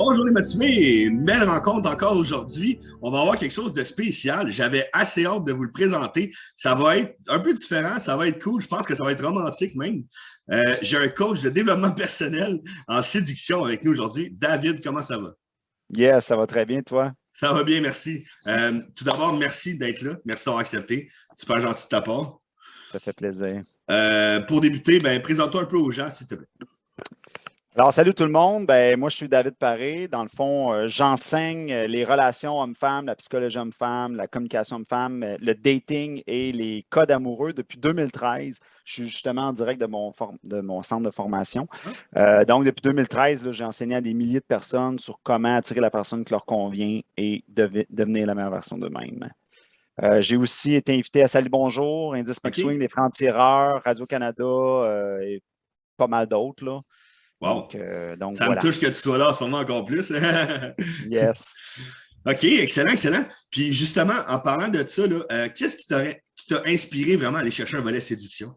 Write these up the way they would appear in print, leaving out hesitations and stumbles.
Bonjour les motivés, une belle rencontre encore aujourd'hui. On va avoir quelque chose de spécial. J'avais assez hâte de vous le présenter. Ça va être un peu différent, ça va être cool. Je pense que ça va être romantique même. J'ai un coach de développement personnel en séduction avec nous aujourd'hui. David, comment ça va? Yes, ça va très bien, toi? Ça va bien, merci. Tout d'abord, merci d'être là. Merci d'avoir accepté. Super gentil de ta part. Ça fait plaisir. Pour débuter, présente-toi un peu aux gens, s'il te plaît. Alors, salut tout le monde. Ben, moi, je suis David Paré. Dans le fond, j'enseigne les relations hommes-femmes, la psychologie homme-femme, la communication homme-femme, le dating et les codes amoureux depuis 2013. Je suis justement en direct de mon centre de formation. Donc, depuis 2013, là, j'ai enseigné à des milliers de personnes sur comment attirer la personne qui leur convient et devenir la meilleure version d'eux-mêmes. J'ai aussi été invité à Salut Bonjour, Indice OK. McSwing, Les Francs-Tireurs, Radio-Canada et pas mal d'autres, là. Wow. Donc Ça me voilà. touche que tu sois là en ce moment encore plus. Yes. OK, excellent, excellent. Puis justement, en parlant de ça, qu'est-ce qui t'a inspiré vraiment à aller chercher un volet séduction?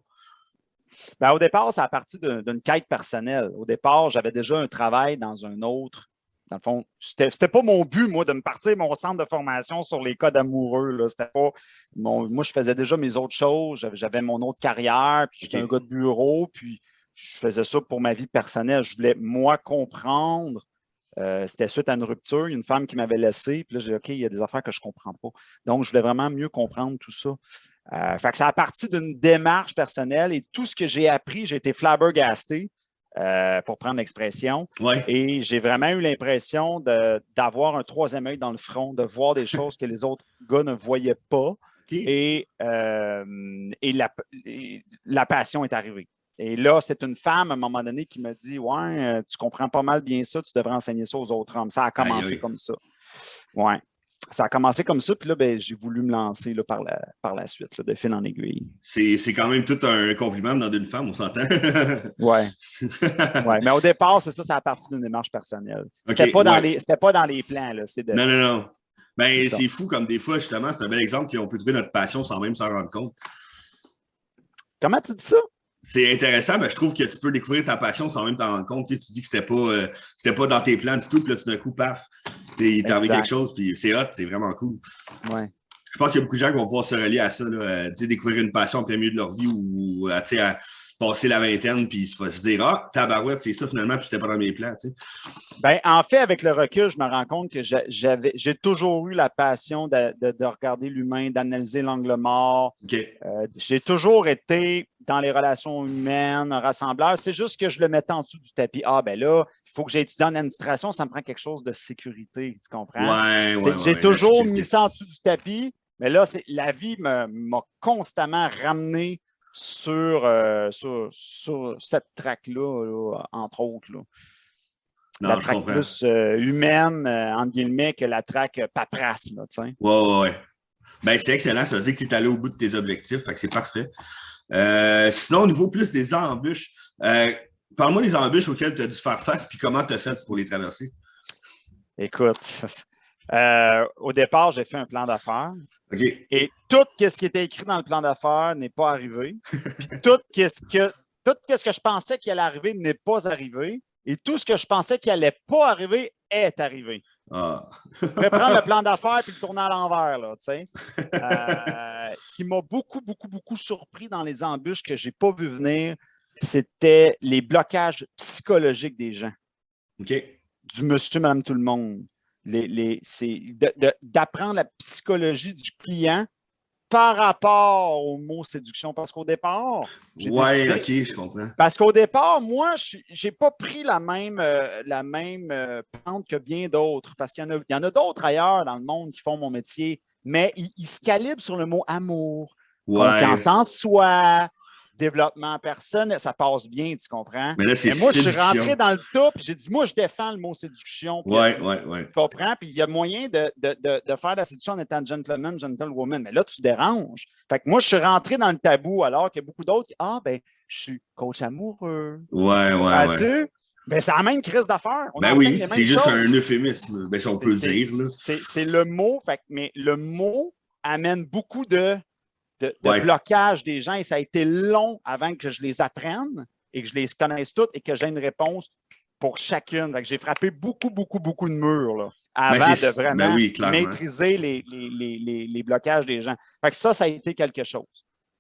Ben, au départ, c'est à partir d'une quête personnelle. Au départ, j'avais déjà un travail dans un autre. Dans le fond, c'était pas mon but, moi, de me partir mon centre de formation sur les codes amoureux. Là. C'était pas moi, je faisais déjà mes autres choses. J'avais mon autre carrière, puis j'étais un gars de bureau, puis je faisais ça pour ma vie personnelle. Je voulais, moi, comprendre. C'était suite à une rupture, une femme qui m'avait laissé. Puis là, j'ai dit, OK, il y a des affaires que je ne comprends pas. Donc, je voulais vraiment mieux comprendre tout ça. Fait que ça a parti d'une démarche personnelle et tout ce que j'ai appris, j'ai été flabbergasté, pour prendre l'expression. Ouais. Et j'ai vraiment eu l'impression d'avoir un troisième œil dans le front, de voir des choses que les autres gars ne voyaient pas. OK. Et la passion est arrivée. Et là, c'est une femme, à un moment donné, qui m'a dit, ouais, tu comprends pas mal bien ça, tu devrais enseigner ça aux autres hommes. Ça a Aïe, commencé aïe. comme ça. Ouais. Ça a commencé comme ça, puis là, ben, j'ai voulu me lancer là, par la suite, là, de fil en aiguille. C'est quand même tout un compliment dans une femme, on s'entend. Ouais. Ouais. Mais au départ, c'est ça, ça a parti d'une démarche personnelle. OK, C'était pas dans les plans, là. Non, non, non. C'est ça. C'est fou comme des fois, justement, c'est un bel exemple qu'on peut trouver notre passion sans même s'en rendre compte. Comment tu dis ça? C'est intéressant, mais je trouve que tu peux découvrir ta passion sans même t'en rendre compte. Tu dis que c'était pas dans tes plans du tout, puis là, tout d'un coup, paf, il t'est arrivé quelque chose, puis c'est hot, c'est vraiment cool. Ouais. Je pense qu'il y a beaucoup de gens qui vont pouvoir se relier à ça, découvrir une passion en plein milieu de leur vie ou à passer la vingtaine, puis se dire ah, tabarouette, c'est ça finalement, puis c'était pas dans mes plans. T'sais. Ben, en fait, avec le recul, je me rends compte que j'ai toujours eu la passion de regarder l'humain, d'analyser l'angle mort. Okay. J'ai toujours été dans les relations humaines, un rassembleur. C'est juste que je le mettais en dessous du tapis. Ah, ben là, il faut que j'ai étudié en administration, ça me prend quelque chose de sécurité, tu comprends? J'ai toujours mis ça en dessous du tapis, mais là, la vie m'a constamment ramené sur cette traque-là, là, entre autres. Là. Non, La je traque comprends. plus humaine, entre guillemets, que la traque paperasse. Là, Ouais. Ben, c'est excellent. Ça veut dire que tu es allé au bout de tes objectifs. Fait que c'est parfait. Sinon, au niveau plus des embûches, parle-moi des embûches auxquelles tu as dû faire face puis comment tu as fait pour les traverser. Écoute, au départ, j'ai fait un plan d'affaires. Okay. Et tout ce qui était écrit dans le plan d'affaires n'est pas arrivé. Puis tout ce que je pensais qu'il allait arriver n'est pas arrivé. Et tout ce que je pensais qu'il n'allait pas arriver est arrivé. Ah. Je pourrais prendre le plan d'affaires et le tourner à l'envers, là, tu sais. Ce qui m'a beaucoup surpris dans les embûches que je n'ai pas vu venir, c'était les blocages psychologiques des gens. OK. Du monsieur, madame, tout le monde. C'est d'apprendre la psychologie du client par rapport au mot séduction. Parce qu'au départ, j'ai décidé... OK, je comprends. Parce qu'au départ, moi, je n'ai pas pris la même pente que bien d'autres. Parce qu'il y en a d'autres ailleurs dans le monde qui font mon métier, mais ils se calibrent sur le mot amour, confiance en soi, développement personnel, ça passe bien, tu comprends? Mais là, c'est moi, je suis séduction. rentré dans le top, j'ai dit, moi, je défends le mot séduction. Puis, tu comprends? Puis il y a moyen de faire la séduction en étant gentleman, gentlewoman. Mais là, tu déranges. Fait que moi, je suis rentré dans le tabou alors qu'il y a beaucoup d'autres qui, je suis coach amoureux. Ouais. Ben, c'est la même crise d'affaires. Ben oui, c'est juste un euphémisme, si on peut dire. C'est le mot, mais le mot amène beaucoup de blocage des gens et ça a été long avant que je les apprenne et que je les connaisse toutes et que j'ai une réponse pour chacune. Fait que j'ai frappé beaucoup de murs là, avant de vraiment maîtriser les blocages des gens. Fait que ça a été quelque chose.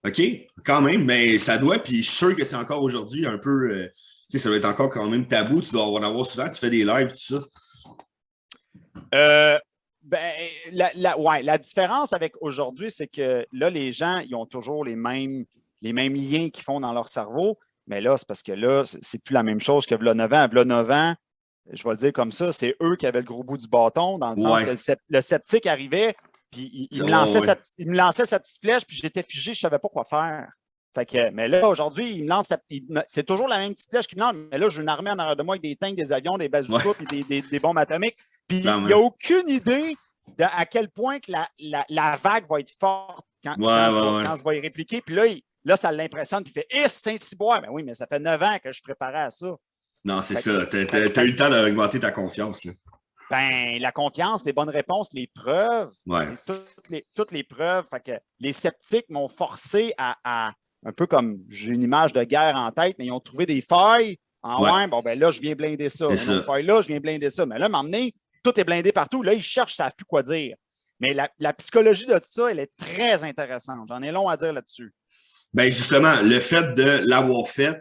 OK, quand même, mais ça doit, puis je suis sûr que c'est encore aujourd'hui un peu, tu sais, ça doit être encore quand même tabou, tu dois en avoir souvent, tu fais des lives, tout ça. La différence avec aujourd'hui, c'est que là, les gens, ils ont toujours les mêmes liens qu'ils font dans leur cerveau, mais là, c'est parce que là, c'est plus la même chose que v'là 9 ans. V'là 9 ans, je vais le dire comme ça, c'est eux qui avaient le gros bout du bâton, dans le sens que le sceptique arrivait, puis il me lançait sa petite flèche, puis j'étais figé, je ne savais pas quoi faire. Fait que, mais là, aujourd'hui, il me lance, c'est toujours la même petite flèche qu'il me lance, mais là, j'ai une armée en arrière de moi avec des tanks, des avions, des bazookas, puis des bombes atomiques. Puis il n'y a aucune idée à quel point que la vague va être forte quand je vais y répliquer. Puis là ça l'impressionne, puis il fait « Saint-Cyboire! » Ben oui, mais ça fait 9 ans que je suis préparé à ça. Non, c'est ça. Tu as eu le temps d'augmenter ta confiance. Là. Ben, la confiance, les bonnes réponses, les preuves, toutes les preuves. Fait que les sceptiques m'ont forcé à un peu comme j'ai une image de guerre en tête, mais ils ont trouvé des failles. Bon, ben là, je viens blinder ça. Là, je viens blinder ça. Mais là, m'emmener, tout est blindé partout. Là, ils cherchent, ils ne savent plus quoi dire. Mais la psychologie de tout ça, elle est très intéressante. J'en ai long à dire là-dessus. Bien, justement, le fait de l'avoir fait,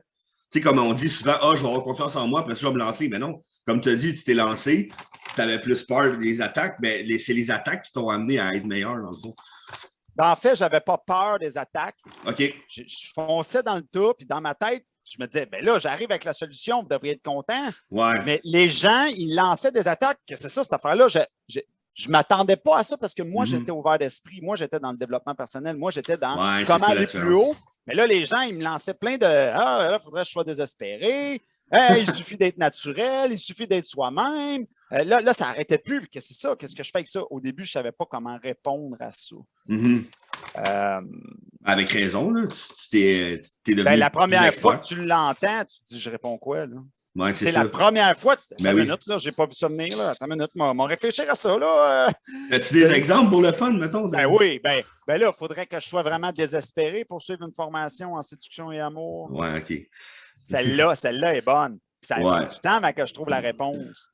tu sais, comme on dit souvent, je vais avoir confiance en moi, parce que je vais me lancer. Mais non, comme tu as dit, tu t'es lancé, tu avais plus peur des attaques, mais c'est les attaques qui t'ont amené à être meilleur, dans le fond. En fait, je n'avais pas peur des attaques. OK. Je fonçais dans le tas, puis dans ma tête, je me disais, ben là, j'arrive avec la solution, vous devriez être content. Ouais. Mais les gens, ils lançaient des attaques. C'est ça, cette affaire-là. Je ne m'attendais pas à ça parce que moi, j'étais ouvert d'esprit. Moi, j'étais dans le développement personnel. Moi, j'étais dans comment aller plus haut. Mais là, les gens, ils me lançaient plein de là, il faudrait que je sois désespéré. Il suffit d'être naturel, il suffit d'être soi-même. Là, ça n'arrêtait plus. Qu'est-ce que c'est ça? Qu'est-ce que je fais avec ça? Au début, je ne savais pas comment répondre à ça. Avec raison, là. Tu t'es devenu. La première fois que tu l'entends, tu te dis, je réponds quoi, là? Ouais, c'est ça. La première fois, tu te dis, attends une minute, là, j'ai pas vu ça venir, là. Attends une minute, m'en réfléchir à ça, là. As-tu des exemples pour le fun, mettons? Ben oui, ben là, il faudrait que je sois vraiment désespéré pour suivre une formation en séduction et amour. Ouais, OK. Celle-là est bonne. Puis ça prend du temps avant que je trouve la réponse.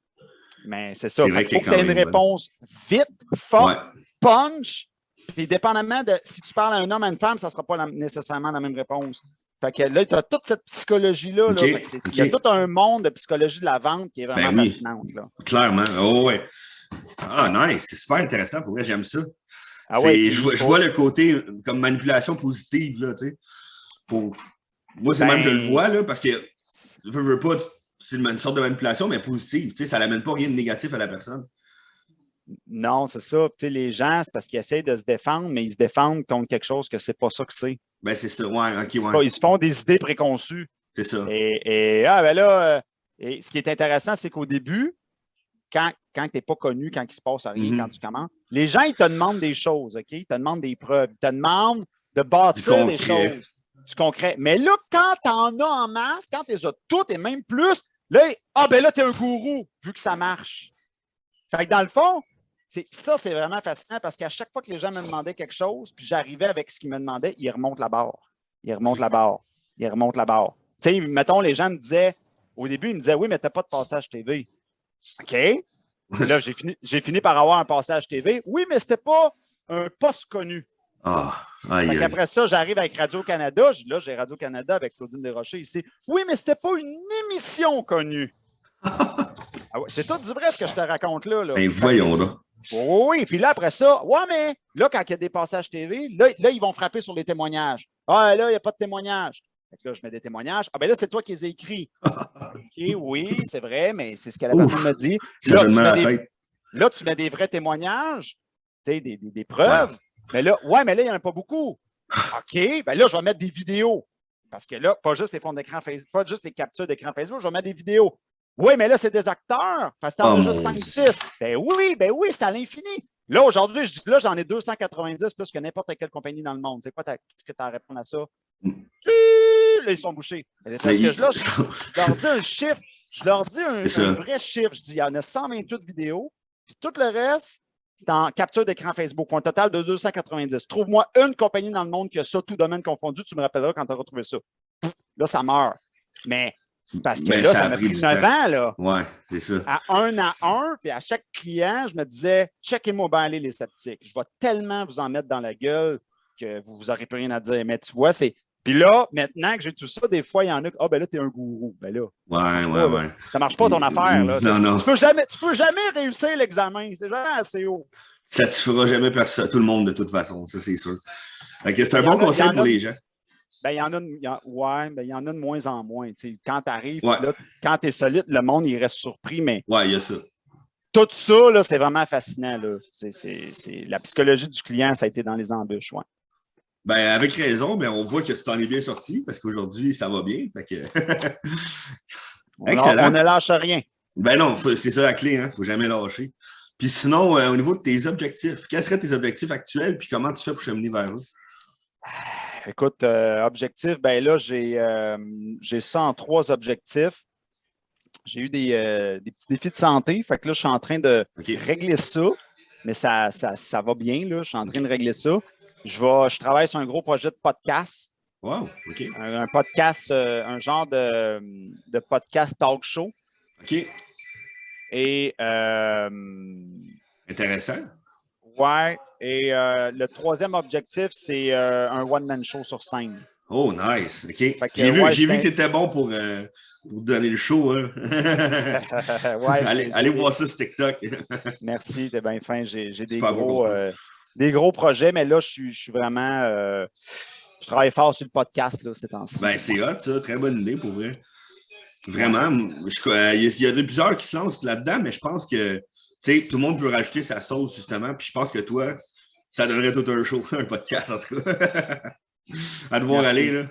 Mais c'est ça. Il faut que tu aies une réponse vite, forte, punch. Puis dépendamment de si tu parles à un homme, à une femme, ça ne sera pas nécessairement la même réponse. Fait que là, tu as toute cette psychologie-là. Okay. Il y a tout un monde de psychologie de la vente qui est vraiment fascinante. Là. Clairement. Oh, ouais. Ah, nice. C'est super intéressant. Pour moi, j'aime ça. Ah ouais, je vois le côté comme manipulation positive. Là, tu sais. Moi, c'est même je le vois, là, parce que je veux pas, c'est une sorte de manipulation, mais positive. Tu sais, ça n'amène pas rien de négatif à la personne. Non, c'est ça. Tu sais, les gens, c'est parce qu'ils essayent de se défendre, mais ils se défendent contre quelque chose que c'est pas ça que c'est. Ben, c'est ça. Ouais, OK, ouais. Ils se font des idées préconçues. C'est ça. Et ce qui est intéressant, c'est qu'au début, quand tu n'es pas connu, quand il ne se passe rien, quand tu commences, les gens, ils te demandent des choses, OK? Ils te demandent des preuves. Ils te demandent de bâtir des choses. Du concret. Mais là, quand tu en as en masse, quand tu les as toutes et même plus, là, tu es un gourou, vu que ça marche. Fait que dans le fond, c'est vraiment fascinant parce qu'à chaque fois que les gens me demandaient quelque chose, puis j'arrivais avec ce qu'ils me demandaient, ils remontent la barre. Ils remontent la barre. Ils remontent la barre. Tu sais, mettons, les gens me disaient, au début, ils me disaient, oui, mais tu n'as pas de passage TV. OK. Là, j'ai fini par avoir un passage TV. Oui, mais c'était pas un poste connu. Après ça, j'arrive avec Radio-Canada. Là, j'ai Radio-Canada avec Claudine Desrochers ici. Oui, mais c'était pas une émission connue. C'est tout du vrai ce que je te raconte là. Ben, voyons là. Oui, puis là, après ça, mais là, quand il y a des passages TV, là, ils vont frapper sur les témoignages. Là, il n'y a pas de témoignages. Là, je mets des témoignages. Là, c'est toi qui les as écrits. OK, oui, c'est vrai, mais c'est ce que la personne me dit. Là, tu mets des vrais témoignages, des preuves. Mais là, il n'y en a pas beaucoup. OK, là, je vais mettre des vidéos. Parce que là, pas juste les fonds d'écran Facebook, pas juste les captures d'écran Facebook, je vais mettre des vidéos. Oui, mais là, c'est des acteurs, parce que t'en as juste 5-6. Ben oui, c'est à l'infini. Là, aujourd'hui, je dis là, j'en ai 290 plus que n'importe quelle compagnie dans le monde. C'est quoi, qu'est-ce que tu as à répondre à ça? Là, ils sont bouchés. Je leur dis un chiffre, je leur dis un vrai chiffre. Je dis, il y en a 128 vidéos, puis tout le reste, c'est en capture d'écran Facebook, pour un total de 290. Trouve-moi une compagnie dans le monde qui a ça, tout domaine confondu, tu me rappelleras quand tu auras trouvé ça. Là, ça meurt. Mais C'est parce que Mais là, ça ça a m'a pris pris du 9 temps. ans, là. Ouais, c'est ça. À un, puis à chaque client, je me disais, checkez-moi bien aller les sceptiques. Je vais tellement vous en mettre dans la gueule que vous n'aurez plus rien à dire. Mais tu vois, c'est. Puis là, maintenant que j'ai tout ça, des fois, il y en a qui, ah, ben là, t'es un gourou. Ben là, Ouais, ça marche ouais, pas, là. ouais. Ça marche pas ton affaire, là. Non, non. Tu peux jamais réussir l'examen. C'est jamais assez haut. Ça ne satisfera jamais personne, tout le monde de toute façon, ça c'est sûr. Fait que c'est Ben, un bon conseil pour les gens. Ben, il y en a de moins en moins. Tu sais, quand tu arrives, Ouais, là, quand tu es solide, le monde, il reste surpris, mais ouais, il y a ça. tout ça, là, c'est vraiment fascinant. Là. La psychologie du client, ça a été dans les embûches. Ouais. Ben, avec raison, mais on voit que tu t'en es bien sorti parce qu'aujourd'hui, ça va bien. Fait que... On Excellent. ne lâche rien. Ben non, c'est ça la clé, hein. Faut jamais lâcher. Puis sinon, au niveau de tes objectifs, quels seraient tes objectifs actuels, puis comment tu fais pour cheminer vers eux? Écoute, objectif, ben là, j'ai ça en 3 objectifs. J'ai eu des petits défis de santé. Fait que là, je suis en train de régler ça, mais ça va bien. Là. Je suis en train de régler ça. Je travaille sur un gros projet de podcast. Wow, OK. Un podcast, un genre de podcast talk show. OK. Et intéressant. Ouais. Et le 3e objectif, c'est un one-man show sur scène. Oh, nice. OK. Que, j'ai vu que tu étais bon pour donner le show. Hein. Ouais, allez voir ça sur TikTok. Merci, t'es bien fin. J'ai des gros projets, mais là, je suis vraiment. Je travaille fort sur le podcast là, ces temps-ci. Ben, c'est hot, ça. Très bonne idée pour vrai. Vraiment. Il y a plusieurs qui se lancent là-dedans, mais je pense que tout le monde peut rajouter sa sauce, justement. Puis je pense que toi, ça donnerait tout un show, un podcast, en tout cas. À devoir aller, là.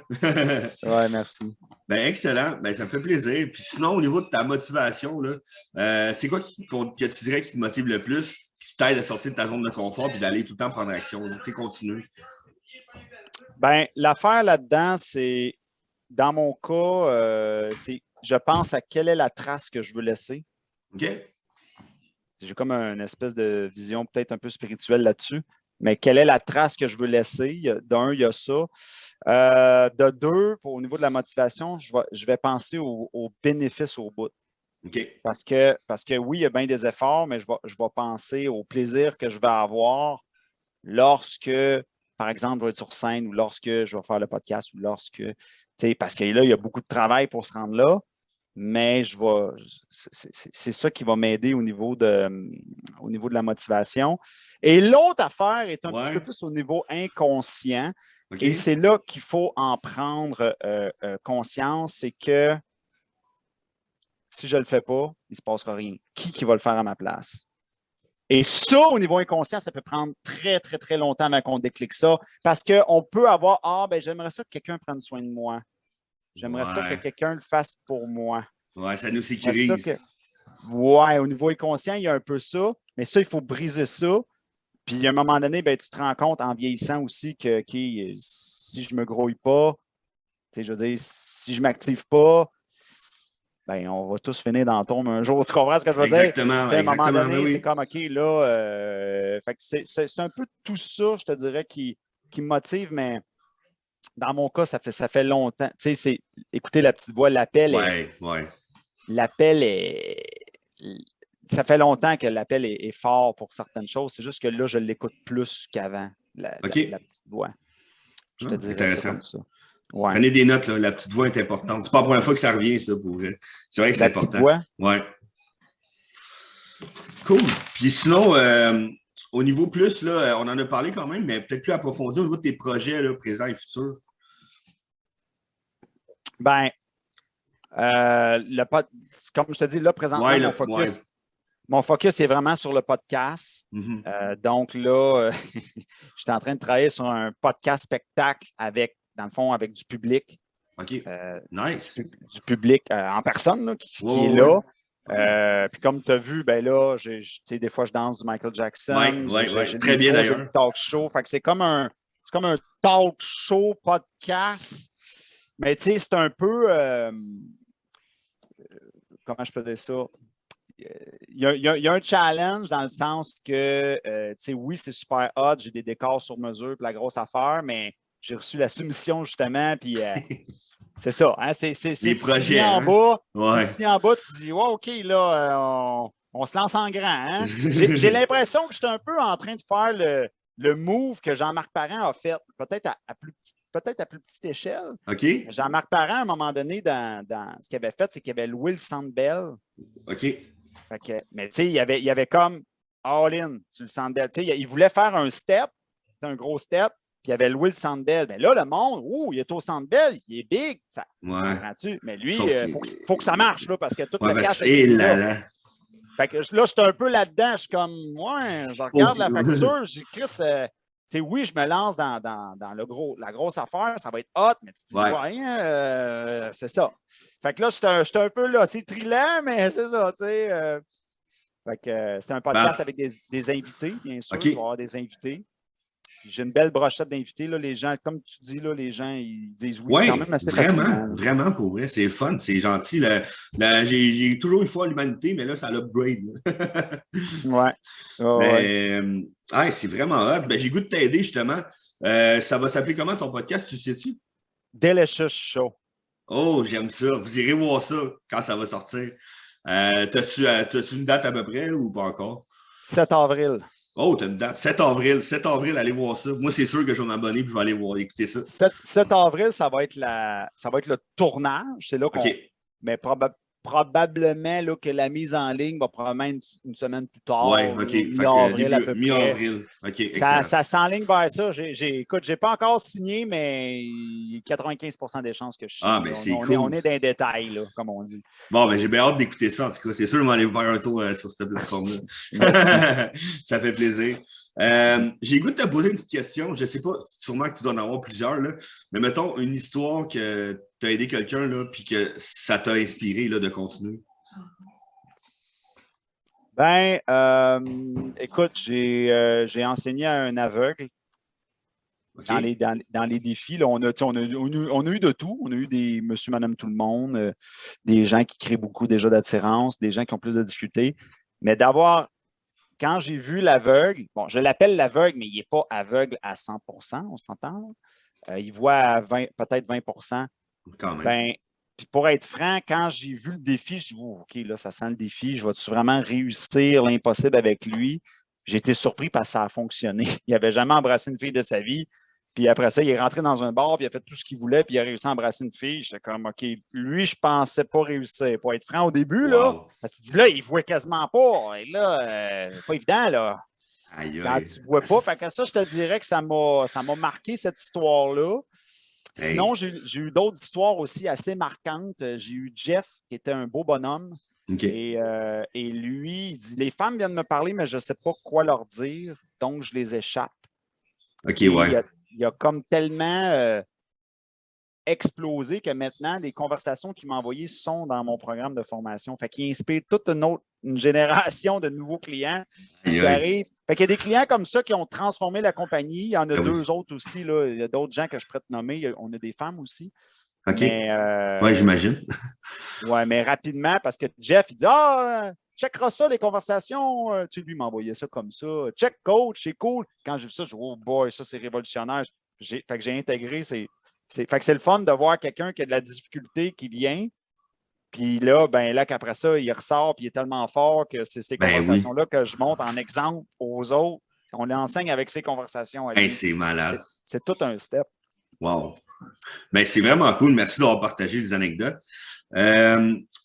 Ouais, merci. Ben, excellent. Ben, ça me fait plaisir. Puis sinon, au niveau de ta motivation, là, c'est quoi que tu dirais qui te motive le plus, qui t'aide à sortir de ta zone de confort puis d'aller tout le temps prendre action? Tu sais, continue. Ben, l'affaire là-dedans, c'est, dans mon cas, je pense à quelle est la trace que je veux laisser. OK. J'ai comme une espèce de vision peut-être un peu spirituelle là-dessus. Mais quelle est la trace que je veux laisser? D'un, il y a ça. De 2, au niveau de la motivation, je vais penser aux bénéfices au bout. OK. Parce que oui, il y a bien des efforts, mais je vais penser au plaisir que je vais avoir lorsque, par exemple, je vais être sur scène ou lorsque je vais faire le podcast ou lorsque, parce que là, il y a beaucoup de travail pour se rendre là, mais c'est ça qui va m'aider au niveau de la motivation. Et l'autre affaire est un petit peu plus au niveau inconscient. Okay. Et c'est là qu'il faut en prendre conscience, c'est que si je ne le fais pas, il ne se passera rien. Qui va le faire à ma place? Et ça, au niveau inconscient, ça peut prendre très, très, très longtemps avant qu'on déclique ça. Parce qu'on peut avoir, j'aimerais ça que quelqu'un prenne soin de moi. J'aimerais ça que quelqu'un le fasse pour moi. Ouais, ça nous sécurise. Ouais, au niveau inconscient, il y a un peu ça. Mais ça, il faut briser ça. Puis, à un moment donné, ben, tu te rends compte en vieillissant aussi que si je ne me grouille pas, je veux dire, si je ne m'active pas, ben, on va tous finir dans le tombe un jour. Tu comprends ce que je veux exactement, dire? À un moment donné, oui. c'est comme, OK, là, c'est un peu tout ça, je te dirais, qui me motive, mais dans mon cas, ça fait longtemps. Tu sais, écoutez la petite voix, l'appel est... Ça fait longtemps que l'appel est fort pour certaines choses. C'est juste que là, je l'écoute plus qu'avant, la petite voix. Je te dirais ça comme ça. Ouais. Prenez des notes, là. La petite voix est importante. C'est pas la première fois que ça revient, ça, pour vrai. C'est vrai que c'est important. Voix? Ouais. Cool. Puis sinon, au niveau plus, là, on en a parlé quand même, mais peut-être plus approfondi au niveau de tes projets là, présents et futurs. Ben, comme je te dis, là, présentement, mon focus est vraiment sur le podcast. Mm-hmm. Donc là, je suis en train de travailler sur un podcast spectacle dans le fond, avec du public. OK. Nice. Du public en personne là, qui est là. Puis comme tu as vu, ben là, des fois, je danse du Michael Jackson. Oui, très bien d'ailleurs. Un talk show. Fait que c'est comme un talk show podcast. Mais tu sais, c'est un peu... comment je peux dire ça? Il y a un challenge dans le sens que, tu sais, oui, c'est super hot, j'ai des décors sur mesure, puis la grosse affaire, mais j'ai reçu la soumission, justement, puis C'est ça. Hein? C'est Les projets. en Hein? bas. Ouais. C'est en bas, tu dis, ouais, OK, là, on se lance en grand. Hein? J'ai l'impression que j'étais un peu en train de faire le move que Jean-Marc Parent a fait, peut-être à plus petite échelle. OK. Jean-Marc Parent, à un moment donné, dans ce qu'il avait fait, c'est qu'il avait loué le Centre Bell. OK. Mais tu sais, il y avait comme all-in sur le Centre Bell. Il voulait faire un step, un gros step, puis il avait loué le Centre Bell. Mais là, le monde, il est au Centre Bell, il est big. Ça, ouais. Mais lui, il faut que ça marche, là, parce que tout le cash est là. Fait que là, j'étais un peu là-dedans. Je suis comme, ouais, je regarde la facture, je dis, Chris, oui, je me lance dans la grosse affaire, ça va être hot, mais tu te dis, ouais, c'est ça. Fait que là, j'étais un peu là, c'est trillant, mais c'est ça, tu sais. Fait que c'est un podcast avec des invités, bien sûr. Il va y avoir des invités. J'ai une belle brochette d'invités. Les gens, comme tu dis, là, les gens, ils disent oui quand même assez facilement. Vraiment, pour vrai. C'est fun, c'est gentil. J'ai toujours eu foi à l'humanité, mais là, ça l'upgrade. Ouais. C'est vraiment hot. Ben, j'ai goût de t'aider, justement. Ça va s'appeler comment ton podcast, tu sais-tu? Delicious Show. Oh, j'aime ça. Vous irez voir ça quand ça va sortir. T'as-tu une date à peu près ou pas encore? 7 avril. Oh, t'as une date. 7 avril. 7 avril, allez voir ça. Moi, c'est sûr que je vais m'abonner et je vais aller écouter ça. 7 avril, ça va être le tournage. C'est là qu'on. Okay. Mais probablement là, que la mise en ligne va probablement une semaine plus tard. Oui, OK. Mi-avril à peu près. Mi-avril. OK, ça s'enligne vers ça. Écoute, je n'ai pas encore signé, mais 95% des chances que je signe. Ah, mais c'est cool. On est dans les détails, là, comme on dit. Bon, ben j'ai bien hâte d'écouter ça, en tout cas. C'est sûr, je vais aller faire un tour sur cette plateforme-là. Ça fait plaisir. J'ai goût de te poser une petite question. Je ne sais pas, sûrement que tu dois en avoir plusieurs, là, mais mettons une histoire que tu as aidé quelqu'un puis que ça t'a inspiré là, de continuer. Ben, écoute, j'ai enseigné à un aveugle. Okay. Dans les défis, là, on a eu de tout. On a eu des monsieur, madame, tout le monde, des gens qui créent beaucoup déjà d'attirance, des gens qui ont plus de difficultés. Mais quand j'ai vu l'aveugle, bon, je l'appelle l'aveugle, mais il n'est pas aveugle à 100%, on s'entend. Il voit à peut-être 20%. Quand même. Ben, puis pour être franc, quand j'ai vu le défi, je dis OK, là, ça sent le défi. Je vais-tu vraiment réussir l'impossible avec lui? J'ai été surpris parce que ça a fonctionné. Il n'avait jamais embrassé une fille de sa vie. Puis après ça, il est rentré dans un bar, puis il a fait tout ce qu'il voulait, puis il a réussi à embrasser une fille. J'étais comme, OK, lui, je pensais pas réussir. Pour être franc, au début, là, parce que tu dis là, il ne voit quasiment pas. Et là, c'est pas évident, là. Aïe, quand tu ne vois pas. Fait que ça, je te dirais que ça m'a marqué, cette histoire-là. Sinon, j'ai eu d'autres histoires aussi assez marquantes. J'ai eu Jeff, qui était un beau bonhomme. Okay. Et lui, il dit, les femmes viennent me parler, mais je ne sais pas quoi leur dire, donc je les échappe. OK, ouais. Il a comme tellement explosé que maintenant, les conversations qu'il m'a envoyées sont dans mon programme de formation. Fait qu'il inspire toute une génération de nouveaux clients qui arrivent. Fait qu'il y a des clients comme ça qui ont transformé la compagnie. Il y en a deux autres aussi. Là. Il y a d'autres gens que je pourrais te nommer. On a des femmes aussi. OK. Oui, j'imagine. Oui, mais rapidement, parce que Jeff, il dit checkera ça, les conversations. Tu sais, lui, il m'envoyait ça comme ça. Check coach, c'est cool. Quand j'ai vu ça, je dis oh boy, ça, c'est révolutionnaire. Fait que j'ai intégré. Fait que c'est le fun de voir quelqu'un qui a de la difficulté qui vient. Puis là, qu'après ça, il ressort, puis il est tellement fort que c'est ces conversations-là que je montre en exemple aux autres. On l'enseigne avec ces conversations. C'est malade. C'est tout un step. Wow. Ben, c'est vraiment cool. Merci d'avoir partagé les anecdotes.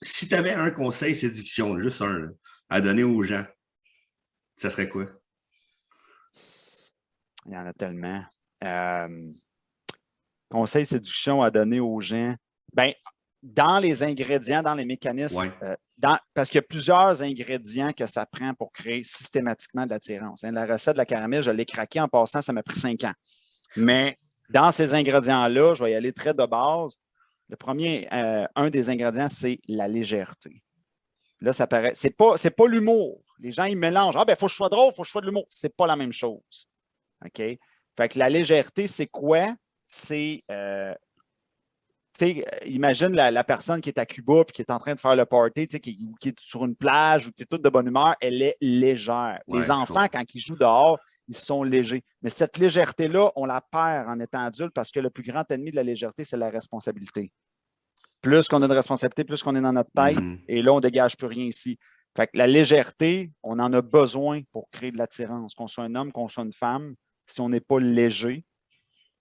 Si tu avais un conseil séduction, juste un, là, à donner aux gens, ça serait quoi? Il y en a tellement. Conseil séduction à donner aux gens. Ben, dans les ingrédients, dans les mécanismes, parce qu'il y a plusieurs ingrédients que ça prend pour créer systématiquement de l'attirance. La recette de la caramel, je l'ai craquée en passant, ça m'a pris 5 ans. Mais dans ces ingrédients-là, je vais y aller très de base. Le premier, un des ingrédients, c'est la légèreté. Là, ça paraît. C'est pas l'humour. Les gens, ils mélangent. Il faut que je sois drôle, il faut que je sois de l'humour. C'est pas la même chose. OK? Fait que la légèreté, c'est quoi? C'est. Imagine la personne qui est à Cuba et qui est en train de faire le party, qui est sur une plage ou qui est toute de bonne humeur, elle est légère. Les enfants, quand ils jouent dehors, ils sont légers. Mais cette légèreté-là, on la perd en étant adulte parce que le plus grand ennemi de la légèreté, c'est la responsabilité. plus qu'on a de responsabilités, plus qu'on est dans notre tête, et là, on ne dégage plus rien ici. Fait que la légèreté, on en a besoin pour créer de l'attirance. Qu'on soit un homme, qu'on soit une femme, si on n'est pas léger,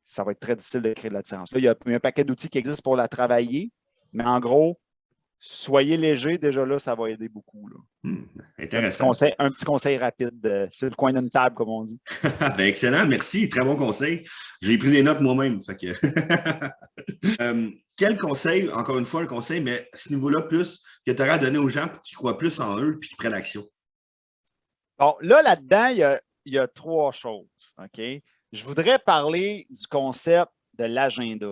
ça va être très difficile de créer de l'attirance. Là, il y a un paquet d'outils qui existent pour la travailler, mais en gros, soyez léger, déjà là, ça va aider beaucoup. Là. Intéressant. Un petit conseil rapide sur le coin d'une table, comme on dit. Ben, excellent, merci. Très bon conseil. J'ai pris des notes moi-même. Fait que... quel conseil, encore une fois, un conseil, mais à ce niveau-là, plus que tu auras à donner aux gens pour qu'ils croient plus en eux et qu'ils prennent l'action? Bon, là-dedans, il y a 3 choses. OK? Je voudrais parler du concept de l'agenda.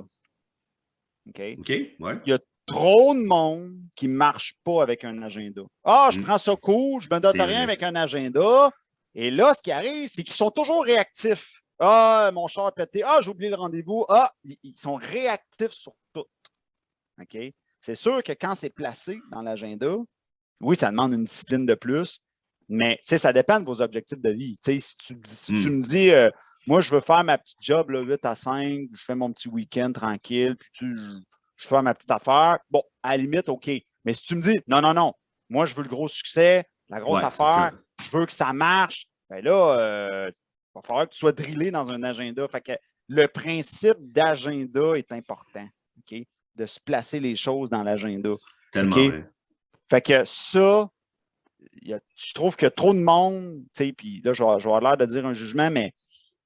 OK? OK, ouais. Il y a trop de monde qui ne marche pas avec un agenda. Ah, je prends ça cool, je ne me donne rien avec un agenda. Et là, ce qui arrive, c'est qu'ils sont toujours réactifs. Ah, mon char a pété. Ah, j'ai oublié le rendez-vous. Ah, ils sont réactifs sur tout. OK? C'est sûr que quand c'est placé dans l'agenda, oui, ça demande une discipline de plus, mais ça dépend de vos objectifs de vie. Si tu me dis, moi, je veux faire ma petite job là, 8 à 5, je fais mon petit week-end tranquille, puis je fais ma petite affaire, bon, à la limite, OK. Mais si tu me dis, non, non, non, moi, je veux le gros succès, la grosse affaire, je veux que ça marche, bien là, il va falloir que tu sois drillé dans un agenda. Fait que le principe d'agenda est important, OK? De se placer les choses dans l'agenda. Tellement, okay? ouais. Fait que ça, je trouve qu'il y a trop de monde, puis là, je vais avoir l'air de dire un jugement, mais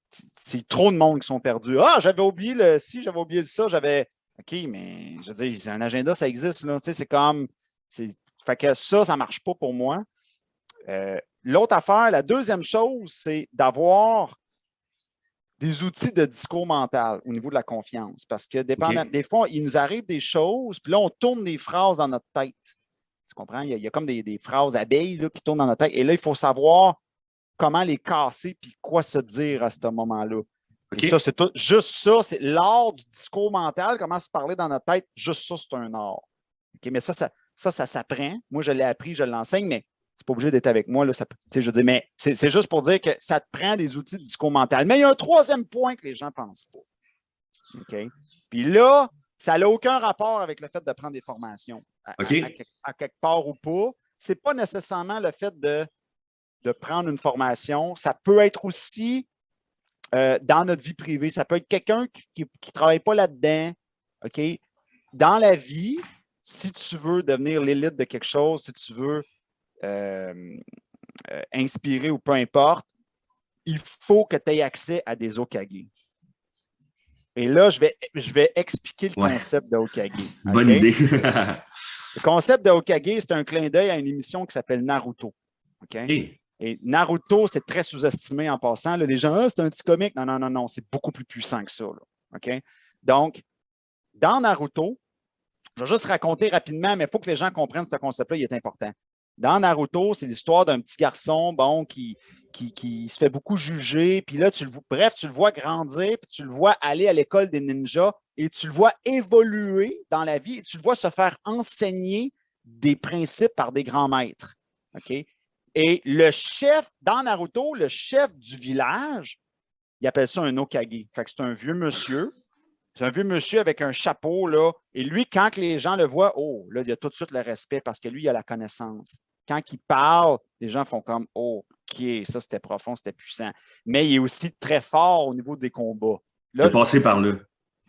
c'est trop de monde qui sont perdus. Ah, j'avais oublié le ci, j'avais oublié le ça, j'avais. OK, mais je veux dire, un agenda, ça existe, là. C'est comme. Fait que ça ne marche pas pour moi. L'autre affaire, la deuxième chose, c'est d'avoir des outils de discours mental au niveau de la confiance. Parce que des fois, il nous arrive des choses, puis là, on tourne des phrases dans notre tête. Tu comprends? Il y a comme des phrases abeilles là, qui tournent dans notre tête. Et là, il faut savoir comment les casser puis quoi se dire à ce moment-là. Et ça, c'est tout. Juste ça, c'est l'art du discours mental, comment se parler dans notre tête. Juste ça, c'est un art. Okay? Mais ça s'apprend. Moi, je l'ai appris, je l'enseigne, mais c'est pas obligé d'être avec moi. Là, je veux dire, mais c'est juste pour dire que ça te prend des outils de discours mental. Mais il y a un troisième point que les gens ne pensent pas. OK? Puis là, ça n'a aucun rapport avec le fait de prendre des formations. À quelque part ou pas. Ce n'est pas nécessairement le fait de prendre une formation. Ça peut être aussi dans notre vie privée. Ça peut être quelqu'un qui ne travaille pas là-dedans. OK? Dans la vie, si tu veux devenir l'élite de quelque chose, si tu veux inspirer ou peu importe, il faut que tu aies accès à des Hokage. Et là, je vais expliquer le concept de Hokage. Bonne idée. Le concept de Hokage, c'est un clin d'œil à une émission qui s'appelle Naruto. Okay? Et Naruto, c'est très sous-estimé en passant. Là, les gens, c'est un petit comique. Non, non, non, non, c'est beaucoup plus puissant que ça. Là. Okay? Donc, dans Naruto, je vais juste raconter rapidement, mais il faut que les gens comprennent ce concept-là, il est important. Dans Naruto, c'est l'histoire d'un petit garçon qui se fait beaucoup juger. Puis là, tu le vois grandir, puis tu le vois aller à l'école des ninjas et tu le vois évoluer dans la vie et tu le vois se faire enseigner des principes par des grands maîtres. OK? Et le chef, dans Naruto, le chef du village, il appelle ça un Hokage. Fait que c'est un vieux monsieur. C'est un vieux monsieur avec un chapeau, là. Et lui, quand les gens le voient, oh, là, il a tout de suite le respect parce que lui, il a la connaissance. Quand il parle, les gens font comme, oh, OK, ça, c'était profond, c'était puissant. Mais il est aussi très fort au niveau des combats. Là, il est passé par là.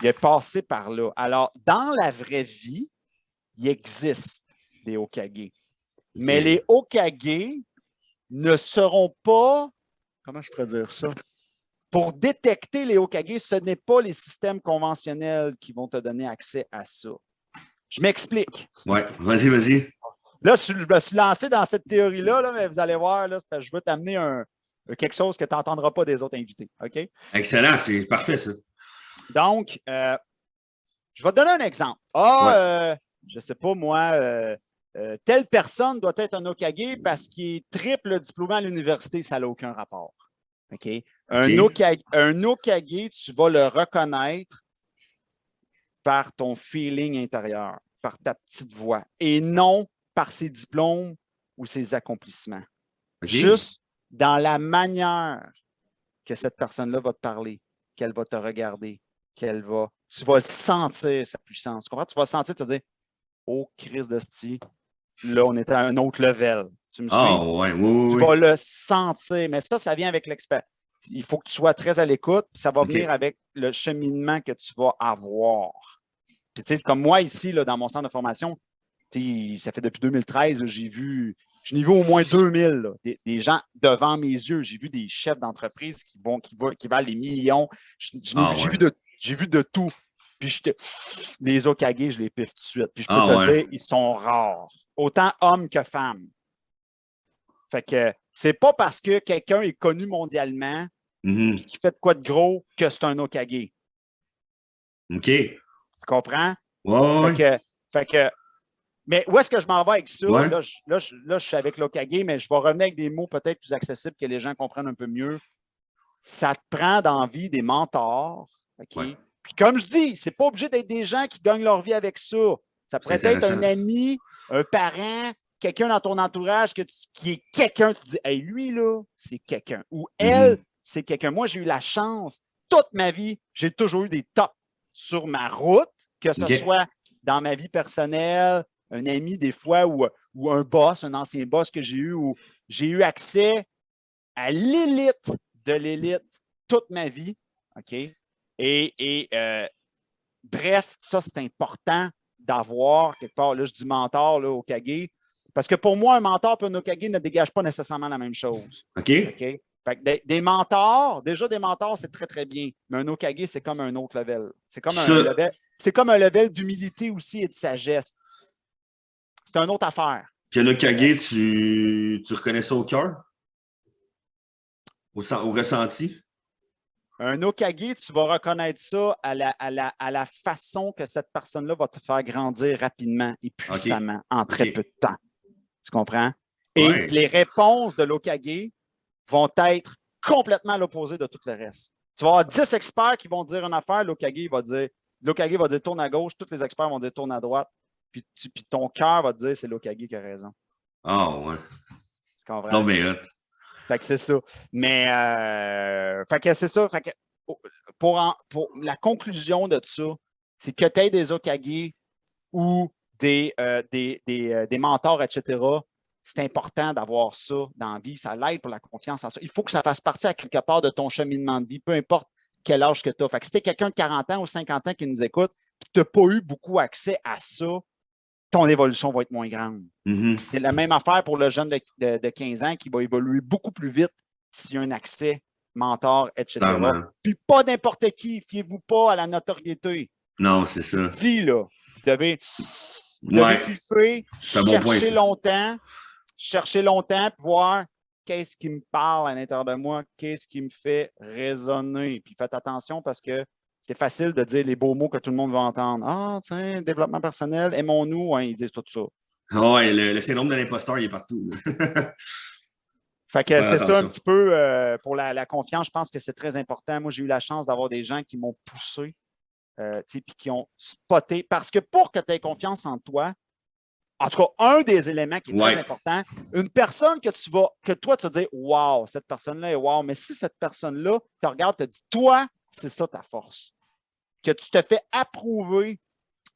Il est passé par là. Alors, dans la vraie vie, il existe des Hokage. Mais les Hokage ne seront pas, comment je pourrais dire ça? Pour détecter les Hokage, ce n'est pas les systèmes conventionnels qui vont te donner accès à ça. Je m'explique. Oui, vas-y. Là, je me suis lancé dans cette théorie-là, là, mais vous allez voir, là, je veux t'amener quelque chose que tu n'entendras pas des autres invités. OK? Excellent, c'est parfait, ça. Donc, je vais te donner un exemple. Je ne sais pas, moi, telle personne doit être un Hokage parce qu'il est triple diplômé à l'université. Ça n'a aucun rapport. OK? Un Hokage, tu vas le reconnaître par ton feeling intérieur, par ta petite voix, et non par ses diplômes ou ses accomplissements. Juste dans la manière que cette personne-là va te parler, qu'elle va te regarder, tu vas sentir sa puissance. Tu comprends? Tu vas sentir, te dire, Oh, Christ de sti. Là, on est à un autre level. Tu me suis? Ah, ouais, oui. Tu vas le sentir, mais ça vient avec l'expérience. Il faut que tu sois très à l'écoute, puis ça va venir avec le cheminement que tu vas avoir. Puis, tu sais, comme moi ici, là, dans mon centre de formation, ça fait depuis 2013, j'ai vu au moins 2000, là, des gens devant mes yeux. J'ai vu des chefs d'entreprise qui valent des millions. J'ai vu de tout. Puis les Okage, je les piffe tout de suite. Puis je peux te dire, ils sont rares. Autant hommes que femmes. Fait que c'est pas parce que quelqu'un est connu mondialement et qui fait de quoi de gros que c'est un Okage. OK. Tu comprends? Ouais. Fait que mais où est-ce que je m'en vais avec ça? Ouais. Là, je suis avec l'Okage, mais je vais revenir avec des mots peut-être plus accessibles que les gens comprennent un peu mieux. Ça te prend d'envie des mentors. OK? Ouais. Puis comme je dis, c'est pas obligé d'être des gens qui gagnent leur vie avec ça. Ça pourrait être un ami, un parent, quelqu'un dans ton entourage qui est quelqu'un. Tu dis, hey, lui, là, c'est quelqu'un. Ou elle, c'est quelqu'un. Moi, j'ai eu la chance, toute ma vie, j'ai toujours eu des tops sur ma route, que ce soit dans ma vie personnelle, un ami des fois, ou un boss, un ancien boss que j'ai eu, où j'ai eu accès à l'élite de l'élite toute ma vie. OK? Bref, ça, c'est important d'avoir quelque part, là, je dis mentor là, au Okage, parce que pour moi, un mentor et un Okage ne dégagent pas nécessairement la même chose. OK. Fait que des mentors, déjà des mentors, c'est très, très bien. Mais un Okage, c'est comme un autre level. C'est comme un level d'humilité aussi et de sagesse. C'est une autre affaire. Puis un Okage, tu reconnais ça au cœur? Au ressenti? Un Okage, tu vas reconnaître ça à la façon que cette personne-là va te faire grandir rapidement et puissamment en très peu de temps. Tu comprends? Et les réponses de l'Okage vont être complètement à l'opposé de tout le reste. Tu vas avoir 10 experts qui vont dire une affaire, l'Okage va dire tourne à gauche, tous les experts vont dire tourne à droite, puis ton cœur va te dire c'est l'Okage qui a raison. Ah ouais. Tu comprends? C'est bien hot. Fait que c'est ça. Mais fait que c'est ça. Fait que pour la conclusion de ça, c'est que tu aies des Okage ou des mentors, etc., c'est important d'avoir ça dans la vie. Ça l'aide pour la confiance en ça. Il faut que ça fasse partie à quelque part de ton cheminement de vie, peu importe quel âge que tu as. Fait que si tu es quelqu'un de 40 ans ou 50 ans qui nous écoute, et tu n'as pas eu beaucoup accès à ça, ton évolution va être moins grande. C'est la même affaire pour le jeune de 15 ans qui va évoluer beaucoup plus vite s'il y a un accès, mentor, etc. Puis pas n'importe qui, fiez-vous pas à la notoriété. Non, c'est ça. Dis, là, vous devez piffer, chercher longtemps, puis voir qu'est-ce qui me parle à l'intérieur de moi, qu'est-ce qui me fait résonner. Puis faites attention parce que c'est facile de dire les beaux mots que tout le monde va entendre. Ah, tiens, développement personnel, aimons-nous, hein, ils disent tout ça. Oui, le syndrome de l'imposteur, il est partout. Fait que c'est ça un petit peu pour la confiance. Je pense que c'est très important. Moi, j'ai eu la chance d'avoir des gens qui m'ont poussé, puis qui ont spoté. Parce que pour que tu aies confiance en toi, en tout cas, un des éléments qui est très important, une personne que toi, tu vas dire, wow, cette personne-là est wow. Mais si cette personne-là te regarde, te dit, toi, c'est ça ta force. Que tu te fais approuver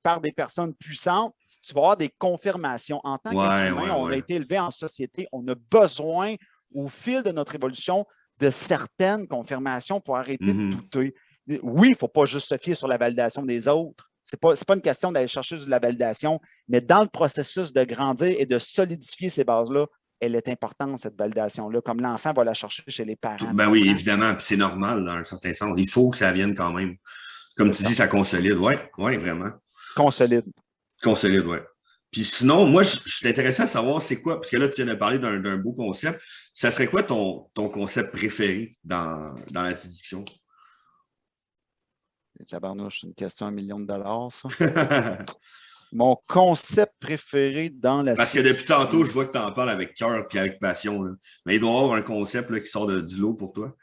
par des personnes puissantes, tu vas avoir des confirmations. En tant qu'être humain, on a été élevé en société, on a besoin, au fil de notre évolution, de certaines confirmations pour arrêter de douter. Oui, il ne faut pas juste se fier sur la validation des autres. Ce n'est pas une question d'aller chercher de la validation, mais dans le processus de grandir et de solidifier ces bases-là, elle est importante, cette validation-là, comme l'enfant va la chercher chez les parents. Ben oui, évidemment, puis c'est normal dans un certain sens. Il faut que ça vienne quand même. Comme tu dis, ça consolide. Oui, vraiment. Consolide, oui. Puis sinon, moi, je suis intéressé à savoir c'est quoi, parce que là, tu viens de parler d'un beau concept. Ça serait quoi ton concept préféré dans la séduction? Tabarnouche, c'est une question à $1 million, ça. Mon concept préféré dans la Parce que depuis tantôt, je vois que tu en parles avec cœur et avec passion. Là. Mais il doit y avoir un concept là, qui sort du lot pour toi.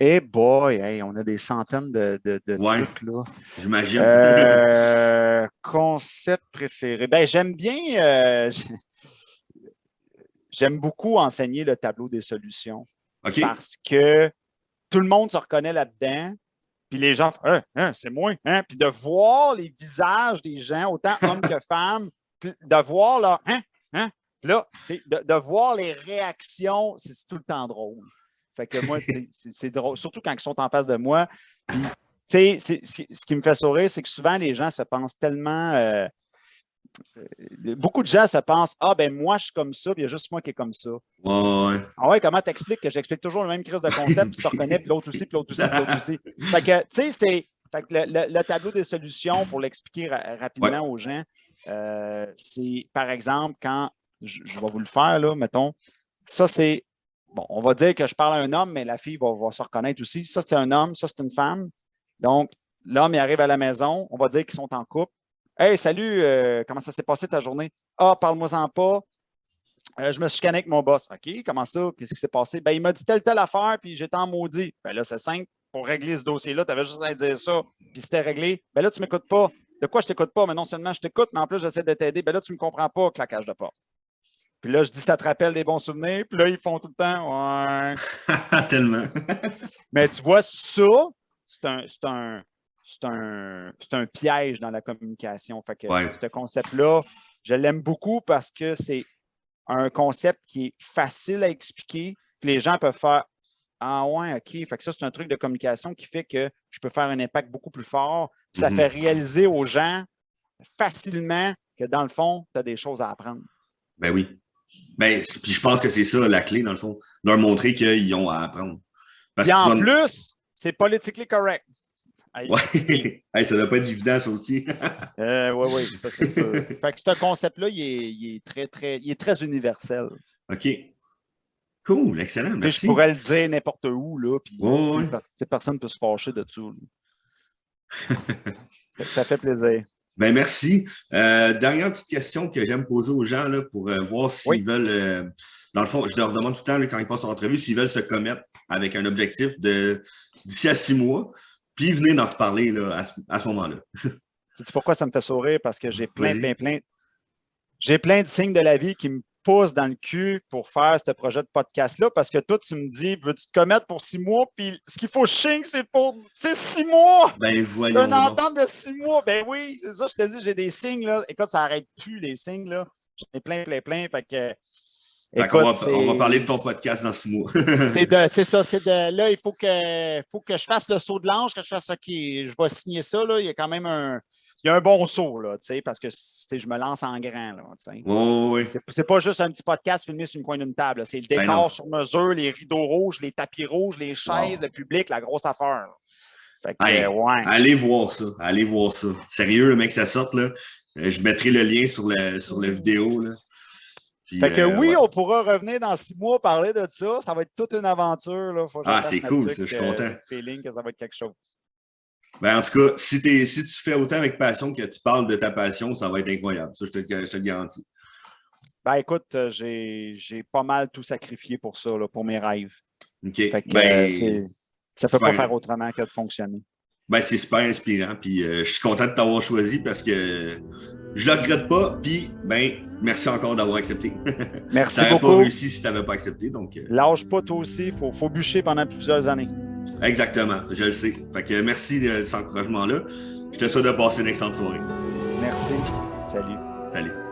Eh boy, hey, on a des centaines de trucs là. J'imagine. Concept préféré. Ben, j'aime beaucoup enseigner le tableau des solutions. OK. Parce que tout le monde se reconnaît là-dedans. Puis les gens, c'est moi. Hein? Puis de voir les visages des gens, autant hommes que femmes, de voir là, là, de voir les réactions, c'est tout le temps drôle. Fait que moi, c'est drôle, surtout quand ils sont en face de moi. Puis, tu sais, ce qui me fait sourire, c'est que souvent, les gens se pensent tellement... beaucoup de gens se pensent, ben moi, je suis comme ça, puis il y a juste moi qui est comme ça. Ouais. Ah ouais, comment t'expliques que j'explique toujours le même crise de concept, puis tu te reconnais, puis l'autre aussi, puis l'autre aussi, puis l'autre aussi. Fait que, tu sais, fait que le tableau des solutions, pour l'expliquer rapidement aux gens, c'est, par exemple, quand, je vais vous le faire, là, mettons, ça, c'est, bon, on va dire que je parle à un homme, mais la fille va se reconnaître aussi. Ça, c'est un homme, ça, c'est une femme. Donc, l'homme, il arrive à la maison, on va dire qu'ils sont en couple. Hey, salut, comment ça s'est passé ta journée? Ah, parle-moi-en pas. Je me suis chicané avec mon boss. OK, comment ça? Qu'est-ce qui s'est passé? Ben, il m'a dit telle affaire, puis j'étais en maudit. Ben là, c'est simple. Pour régler ce dossier-là, tu avais juste à dire ça, puis c'était réglé. Ben là, tu ne m'écoutes pas. De quoi je t'écoute pas? Mais non seulement je t'écoute, mais en plus, j'essaie de t'aider. Ben là, tu ne me comprends pas, claquage de porte. Puis là, je dis, ça te rappelle des bons souvenirs. Puis là, ils font tout le temps, ouais. Tellement. Mais tu vois, ça, c'est un piège dans la communication. Fait que ce concept-là, je l'aime beaucoup parce que c'est un concept qui est facile à expliquer. Puis les gens peuvent faire ah ouais, OK. Fait que ça, c'est un truc de communication qui fait que je peux faire un impact beaucoup plus fort. Puis ça fait réaliser aux gens facilement que dans le fond, tu as des choses à apprendre. Ben oui. Ben, puis je pense que c'est ça la clé, dans le fond, leur montrer qu'ils ont à apprendre. Puis en plus, c'est politically correct. Oui, ça doit pas être évident, ça aussi. Oui, ça c'est ça. Fait que ce concept-là, il est très universel. OK. Cool, excellent, merci. Je pourrais le dire n'importe où, là, puis personne ne peut se fâcher de ça. Ça fait plaisir. Ben merci. Dernière petite question que j'aime poser aux gens là, pour voir s'ils veulent... dans le fond, je leur demande tout le temps, là, quand ils passent en entrevue, s'ils veulent se commettre avec un objectif d'ici à 6 mois, puis venez d'en reparler là, à ce moment-là. Sais-tu pourquoi ça me fait sourire? Parce que j'ai plein de signes de la vie qui me poussent dans le cul pour faire ce projet de podcast-là, parce que toi, tu me dis, veux-tu te commettre pour 6 mois? Puis ce qu'il faut chier, c'est pour 6 mois! Ben voyons. C'est une entente de 6 mois. Ben oui, c'est ça, je te dis, j'ai des signes, là. Écoute, ça n'arrête plus, les signes, là. J'en ai plein. Fait que... Écoute, on va parler de ton podcast dans 6 mois. c'est ça. Là, il faut que je fasse le saut de l'ange, que je fasse OK, je vais signer ça. Là. Il y a quand même un bon saut, là, parce que je me lance en grand. Là, oui. C'est pas juste un petit podcast filmé sur une coin d'une table. C'est le décor sur mesure, les rideaux rouges, les tapis rouges, les chaises, le public, la grosse affaire. Fait que, allez voir ça. Sérieux, le mec, ça sort. Là. Je mettrai le lien sur la vidéo. Là. Puis, fait que on pourra revenir dans 6 mois parler de ça. Ça va être toute une aventure. Là. C'est cool, ça, je suis content. Feeling que ça va être quelque chose. Ben, en tout cas, si tu fais autant avec passion que tu parles de ta passion, ça va être incroyable. Ça, je te le garantis. Ben, écoute, j'ai pas mal tout sacrifié pour ça, là, pour mes rêves. OK. Fait que, ça ne peut pas faire autrement que de fonctionner. Ben, c'est super inspirant. Puis je suis content de t'avoir choisi parce que je ne le regrette pas. Puis, merci encore d'avoir accepté. Merci beaucoup. Tu n'aurais beaucoup. pas réussi si tu n'avais pas accepté. Donc, lâche pas toi aussi. Faut bûcher pendant plusieurs années. Exactement, je le sais. Fait que merci de cet encouragement-là. Je te souhaite de passer une excellente soirée. Merci. Salut. Salut.